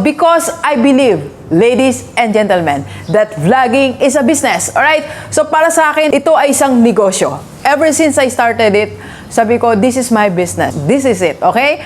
because I believe, ladies and gentlemen, that vlogging is a business. Alright? So, para sa akin, ito ay isang negosyo. Ever since I started it, sabi ko, this is my business. This is it. Okay?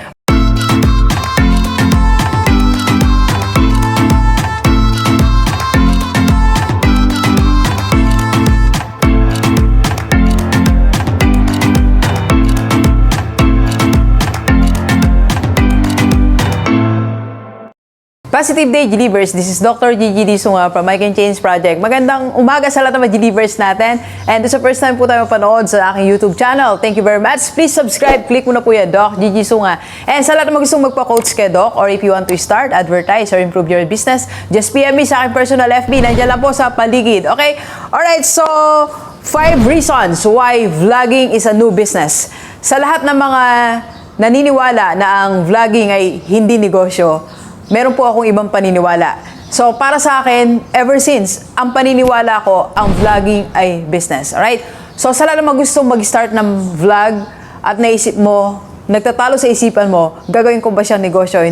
Positive Day, G-Livers. This is Dr. Gigi Disunga from I Can Change Project. Magandang umaga sa lahat ng mga G-Livers natin. And this is the first time po tayo mapanood sa aking YouTube channel. Thank you very much. Please subscribe. Click mo na po yan, Doc Gigi Disunga. And sa lahat ng mga gustong magpa-coach kay Doc, or if you want to start, advertise, or improve your business, just PM me sa aking personal FB. Nandiyan lang po sa paligid. Okay? Alright, so 5 reasons why vlogging is a new business. Sa lahat ng mga naniniwala na ang vlogging ay hindi negosyo, meron po akong ibang paniniwala. So, para sa akin, ever since, ang paniniwala ko, ang vlogging ay business. Alright? So, sa lahat ng mga gustong mag-start ng vlog at naisip mo, nagtatalo sa isipan mo, gagawin ko ba siyang negosyo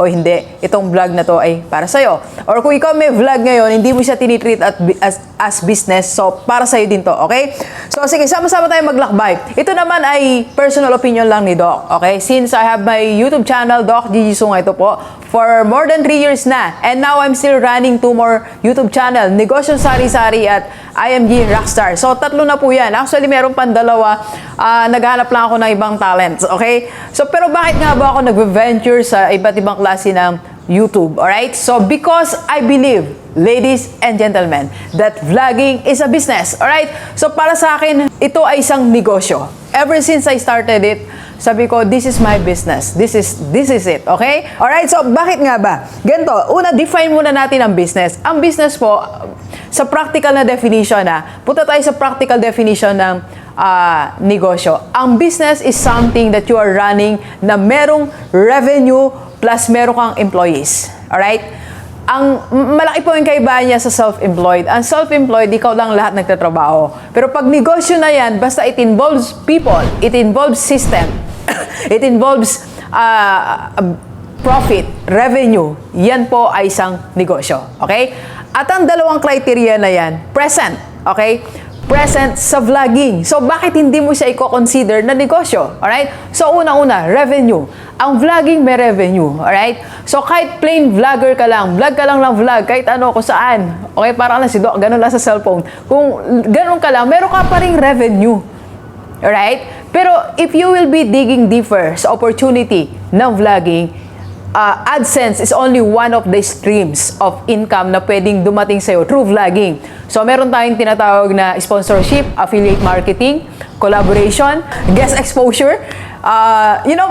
o hindi? Itong vlog na to ay para sa'yo. Or kung ikaw may vlog ngayon, hindi mo siya tinitreat as business, so para sa'yo din to, okay? So sige, sama-sama tayo maglakbay. Ito naman ay personal opinion lang ni Doc, okay? Since I have my YouTube channel, Doc Gigi Disunga, ito po, for more than 3 years na. And now I'm still running 2 more YouTube channel, Negosyo Sari-Sari at IMG Rockstar. So tatlo na po yan. Actually, meron pang 2. Naghanap lang ako ng ibang talents, okay? So pero bakit nga ba ako nag-venture sa iba't ibang klase ng YouTube, alright? So because I believe, ladies and gentlemen, that vlogging is a business, alright? So para sa akin, ito ay isang negosyo. Ever since I started it, sabi ko, this is my business. This is it, okay? Alright, so bakit nga ba? Ganito, una, define muna natin ang business. Ang business po, sa practical na definition punta tayo sa practical definition ng negosyo. Ang business is something that you are running na merong revenue plus meron kang employees. Alright? Ang malaki po yung kaibahan niya sa self-employed. Ang self-employed, ikaw lang lahat nagtatrabaho. Pero pag negosyo na yan, basta it involves people, it involves system, it involves profit, revenue, yan po ay isang negosyo. Okay? At ang dalawang criteria na yan, present. Okay? Present sa vlogging. So, bakit hindi mo siya i-consider na negosyo? Alright? So, unang-una, revenue. Ang vlogging may revenue. Alright? So, kahit plain vlogger ka lang, vlog ka lang ng vlog, kahit ano, kung saan. Okay? Parang lang si Doc, ganun lang sa cellphone. Kung ganun ka lang, meron ka pa ring revenue. Alright? Pero, if you will be digging deeper sa opportunity ng vlogging, AdSense is only one of the streams of income na pwedeng dumating sa'yo through vlogging. So, meron tayong tinatawag na sponsorship, affiliate marketing, collaboration, guest exposure.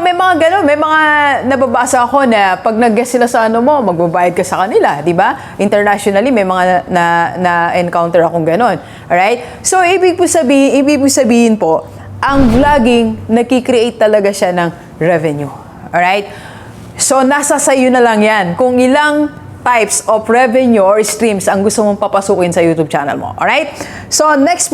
May mga gano'n, may mga nababasa ako na pag nag-guest sila sa ano mo, magbabayad ka sa kanila, di ba? Internationally, may mga na-encounter akong gano'n. Alright? So, ibig po sabihin po, ang vlogging, nakikreate talaga siya ng revenue. Alright? So, nasa sayo na lang yan. Kung ilang types of revenue or streams ang gusto mong papasukin sa YouTube channel mo. Alright? So, next.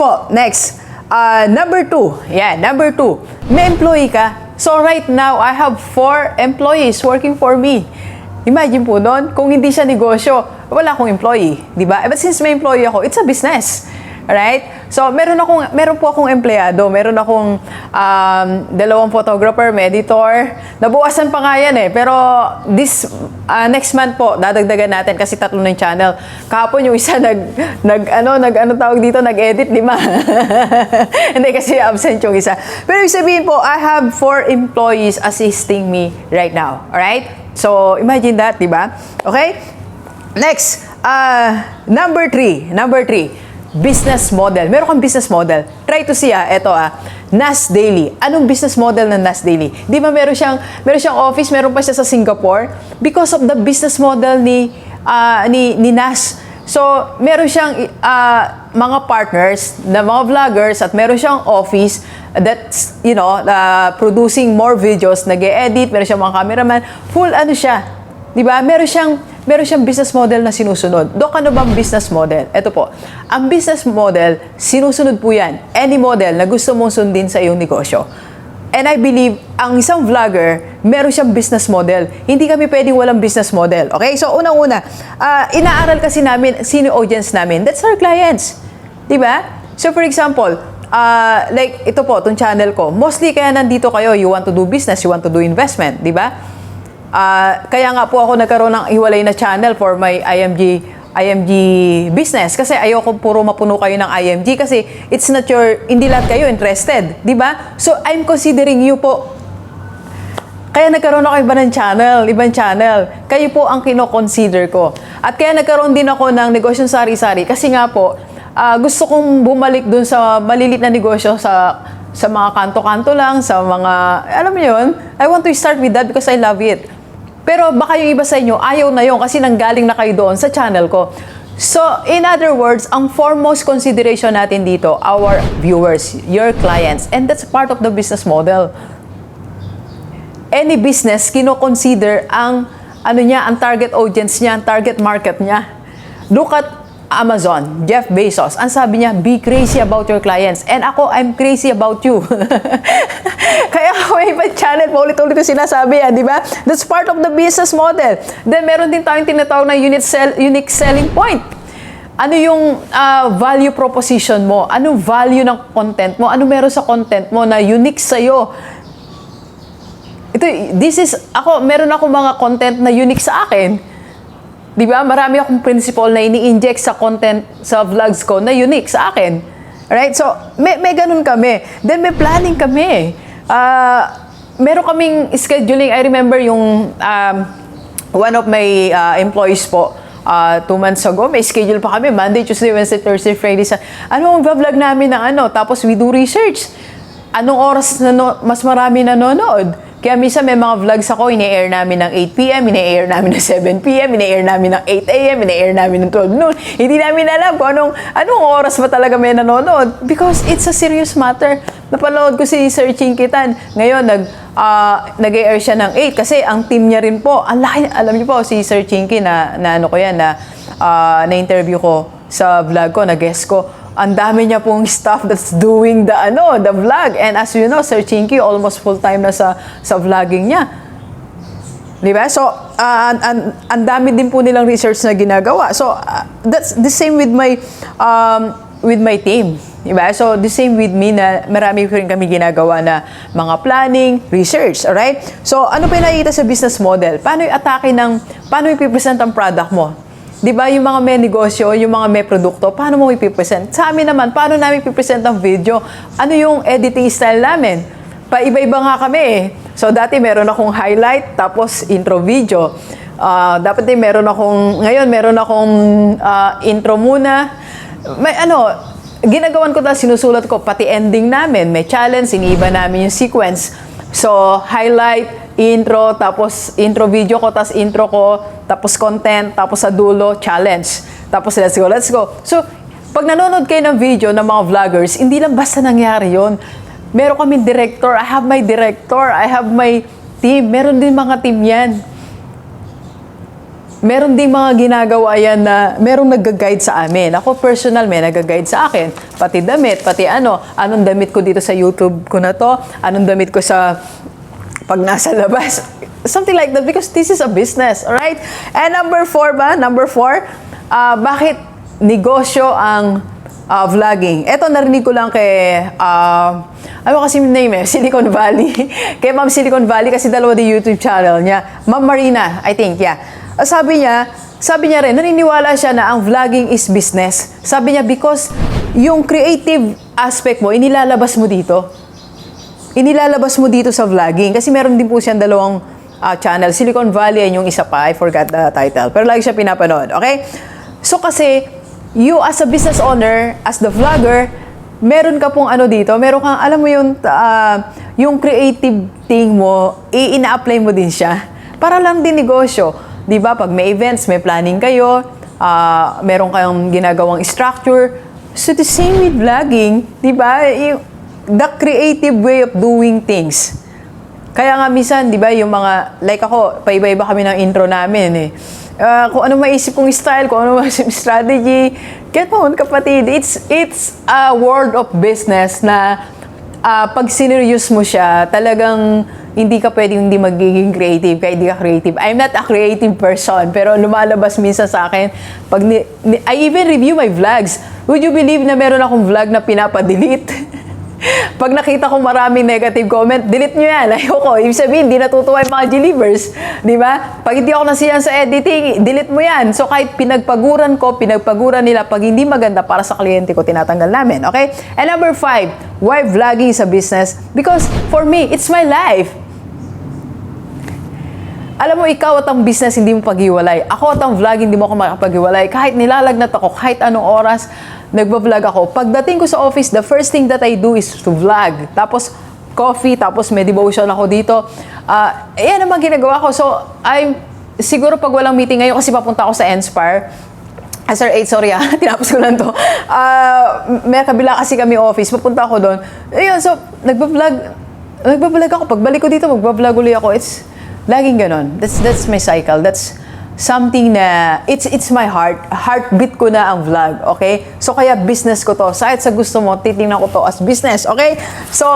Number 2. Yeah, number 2. May employee ka. So, right now, I have 4 employees working for me. Imagine po nun, kung hindi siya negosyo, wala akong employee. Diba? But since may employee ako, it's a business. Alright? So, meron po akong empleyado. Meron akong 2 photographer, may editor. Nabuwasan pa nga yan eh. Pero this next month po, dadagdagan natin kasi 3 na yung channel. Kahapon yung isa nag-edit, di ba? Hindi kasi absent yung isa. Pero ibig sabihin po, I have 4 employees assisting me right now. Alright? So, imagine that, di ba? Okay? Next, number 3. Business model. Meron kang business model. Try to see, ito Nas Daily. Anong business model ng Nas Daily? Di ba meron siyang office, meron pa siya sa Singapore because of the business model ni Nas. So, meron siyang mga partners na mga vloggers at meron siyang office that's, producing more videos, nag-e-edit, meron siyang mga cameraman, full siya. Di ba? Meron siyang business model na sinusunod. Dok, ano bang business model? Ito po. Ang business model, sinusunod po yan. Any model na gusto mong sundin sa iyong negosyo. And I believe, ang isang vlogger, meron siyang business model. Hindi kami pwedeng walang business model. Okay? So, unang-una, inaaral kasi namin, sino audience namin? That's our clients. Diba? So, for example, like ito po, itong channel ko, mostly kaya nandito kayo, you want to do business, you want to do investment. Diba? Kaya nga po ako nagkaroon ng hiwalay na channel for my IMG business kasi ayoko puro mapuno kayo ng IMG kasi it's not your, hindi lahat kayo interested, di ba? So, I'm considering you po. Kaya nagkaroon ako ibang channel. Kayo po ang kino-consider ko. At kaya nagkaroon din ako ng negosyong sari-sari kasi nga po, gusto kong bumalik dun sa malilit na negosyo sa mga kanto-kanto lang, sa mga, alam mo yun, I want to start with that because I love it. Pero baka yung iba sa inyo, ayaw na yun kasi nanggaling na kayo doon sa channel ko. So, in other words, ang foremost consideration natin dito, our viewers, your clients, and that's part of the business model. Any business, kino-consider ang, ang target audience niya, ang target market niya. Look at Amazon, Jeff Bezos, ang sabi niya, be crazy about your clients. And ako, I'm crazy about you. Kaya ako may ibang channel, paulit-ulit ko sinasabi yan, di ba? That's part of the business model. Then, meron din tayong tinatawag na unique selling point. Ano yung value proposition mo? Anong value ng content mo? Ano meron sa content mo na unique sa'yo? Meron ako mga content na unique sa akin. Di ba? Marami akong principle na ini-inject sa content, sa vlogs ko na unique sa akin. Alright? So, may ganun kami. Then, may planning kami. Meron kaming scheduling. I remember yung one of my employees po, 2 months ago, may schedule pa kami. Monday, Tuesday, Wednesday, Thursday, Friday. Ang vlog namin ng Tapos we do research. Anong oras mas marami nanonood? Kaya minsan may mga vlogs ako, ini-air namin ng 8 p.m., ini-air namin ng 7 p.m., ini-air namin ng 8 a.m., ini-air namin ng 12 noon. Hindi namin alam kung anong oras ba talaga may nanonood. Because it's a serious matter. Napanood ko si Sir Chinkitan. Ngayon, nag-air siya ng 8 kasi ang team niya rin po, alam niyo po, si Sir Chinky na-interview ko sa vlog ko, na-guest ko. Ang dami niya pong staff that's doing the vlog. And as you know, Sir Chinky almost full-time na sa vlogging niya. Di ba? So, ang dami din po nilang research na ginagawa. So, that's the same with my team. Di ba? So, the same with me na marami rin kami ginagawa na mga planning, research. Alright? So, ano pa yung nakikita sa business model? Paano ipipresent ang product mo? Di ba, yung mga may negosyo, yung mga may produkto, paano mo ipipresent? Sa amin naman, paano namin ipipresent ang video? Ano yung editing style namin? Paiba-iba nga kami eh. So, dati meron akong highlight, tapos intro video. Ngayon meron akong intro muna. Ginagawan ko sinusulat ko, pati ending namin. May challenge, iniiba namin yung sequence. So, highlight, intro, tapos intro video ko, tapos intro ko, tapos content, tapos sa dulo, challenge. Tapos let's go. So, pag nanonood kayo ng video ng mga vloggers, hindi lang basta nangyari yon. Meron kaming director, I have my team, meron din mga team yan. Meron din mga ginagawa yan na merong nag-guide sa amin. Ako personal, may nag-guide sa akin. Pati damit, anong damit ko dito sa YouTube ko na to, anong damit ko sa pag nasa labas. Something like that because this is a business, alright? And number 4, bakit negosyo ang vlogging? Ito narinig ko lang kay, ano kasi yung name Silicon Valley. Kay Ma'am Silicon Valley kasi dalawa di YouTube channel niya. Ma'am Marina, I think, yeah. Sabi niya rin, naniniwala siya na ang vlogging is business. Sabi niya because yung creative aspect mo, inilalabas mo dito. Inilalabas mo dito sa vlogging. Kasi meron din po siyang dalawang channel. Silicon Valley, yan yung isa pa. I forgot the title. Pero lagi siya pinapanood. Okay? So kasi, you as a business owner, as the vlogger, meron ka pong dito. Meron kang, alam mo yung creative thing mo, ina-apply mo din siya. Para lang din negosyo. Di ba? Pag may events, may planning kayo, meron kayong ginagawang structure. So the same with vlogging. Di ba? The creative way of doing things. Kaya nga minsan, di ba, yung mga, like ako, paiba-iba kami ng intro namin eh. Kung ano maisip kong style, kung ano maisip strategy, get mo, kapatid, it's a world of business na pag sineryos mo siya, talagang hindi ka pwedeng hindi magiging creative kahit hindi ka creative. I'm not a creative person, pero lumalabas minsan sa akin. Pag I even review my vlogs. Would you believe na meron akong vlog na pinapa-delete? Pag nakita ko maraming negative comment, delete nyo yan. Ayoko. Ibig sabihin, hindi natutuwa yung mga Gilivers. Di ba? Pag hindi ako nasiyan sa editing, delete mo yan. So, kahit pinagpaguran ko, pinagpaguran nila, pag hindi maganda para sa kliyente ko, tinatanggal namin. Okay? And number 5, why vlogging is a business? Because for me, it's my life. Alam mo, ikaw at ang business, hindi mo paghiwalay. Ako at ang vlog, hindi mo ako makapaghiwalay. Kahit nilalagnat ako, kahit anong oras, nagbablog ako. Pagdating ko sa office, the first thing that I do is to vlog. Tapos, coffee, tapos may devotion ako dito. Yan naman ginagawa ko. So, siguro pag walang meeting ngayon, kasi papunta ako sa Inspire. Sir 8, sorry tinapos ko lang to. May kabila kasi kami office, papunta ako doon. Ayun, so, nagbablog ako. Pagbalik ko dito, magbablog ulit ako. It's laging ganon. That's my cycle. That's something na it's my heartbeat ko na ang vlog, okay? So kaya business ko to. Kahit sa gusto mo, titingnan ko to as business, okay? So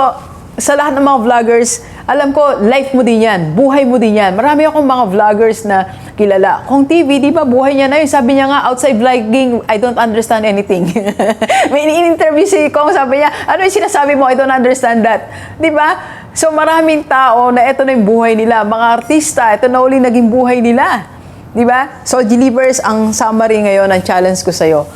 sa lahat ng mga vloggers, alam ko life mo din yan, buhay mo din yan. Marami akong mga vloggers na kilala. Kung TV, di ba buhay niya na yun? Sabi niya nga, outside vlogging, I don't understand anything. May in-interview si Kong, sabi niya, ano yung sinasabi mo? I don't understand that. Di ba? So maraming tao na ito na yung buhay nila. Mga artista, ito na uli naging buhay nila. Di ba? So, Gilivers, ang summary ngayon, ang challenge ko sa'yo,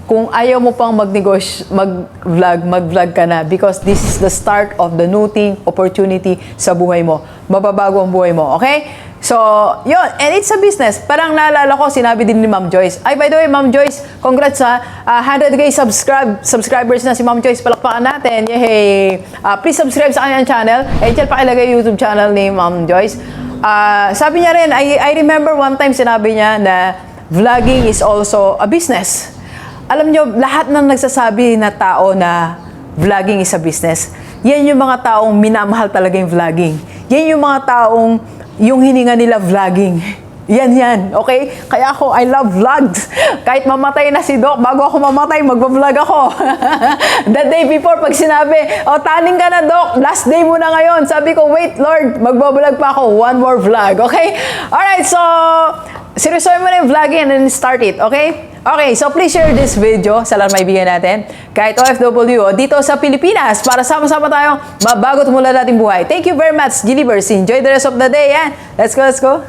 kung ayaw mo pang mag-vlog ka na because this is the start of the new thing, opportunity sa buhay mo. Mababago ang buhay mo, okay? So, yun. And it's a business. Parang naalala ko, sinabi din ni Ma'am Joyce. Ay, by the way, Ma'am Joyce, congrats ha. 100K subscribers na si Ma'am Joyce. Palakpakan natin. Yay! Please subscribe sa kanyang channel. Eh, dyan pakilagay yung YouTube channel ni Ma'am Joyce. Sabi niya rin, I remember one time sinabi niya na vlogging is also a business. Alam niyo, lahat ng nagsasabi na tao na vlogging is a business, yan yung mga taong minamahal talaga yung vlogging. Yan yung mga taong yung hininga nila vlogging. Yan, okay? Kaya ako, I love vlogs. Kahit mamatay na si Doc, bago ako mamatay, magbablog ako. The day before, pag sinabi, taning ka na Doc, last day mo na ngayon. Sabi ko, wait Lord, magbablog pa ako. One more vlog, okay? Alright, so, seryosoy mo na yung vlogging and then start it, okay? Okay, so please share this video sa lahat maibigan natin. Kahit OFW, dito sa Pilipinas, para sama-sama tayong mabagot mula nating buhay. Thank you very much, Gilivers. Enjoy the rest of the day, yan. Let's go, let's go.